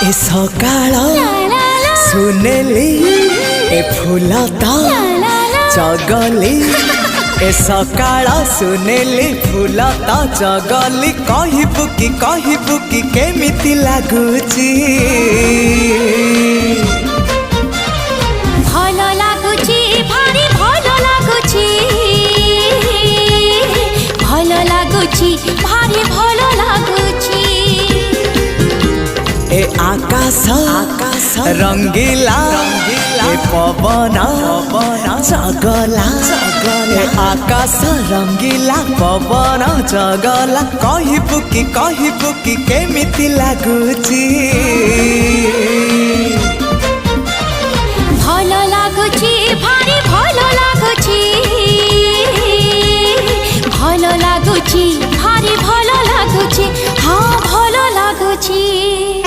ए सकाळ सुनेली ए फूलता चगली ए सकाळ सुनेली फूलता चगली कहबू कि केमिति लागुची भल लागुची भारी भल लागुची भल लागुची भारी भल लागुची ए आकाश रंगीला ए पवन चगला ए आकाश रंगीला पवन चगला कहबू कि केमिति लागुची।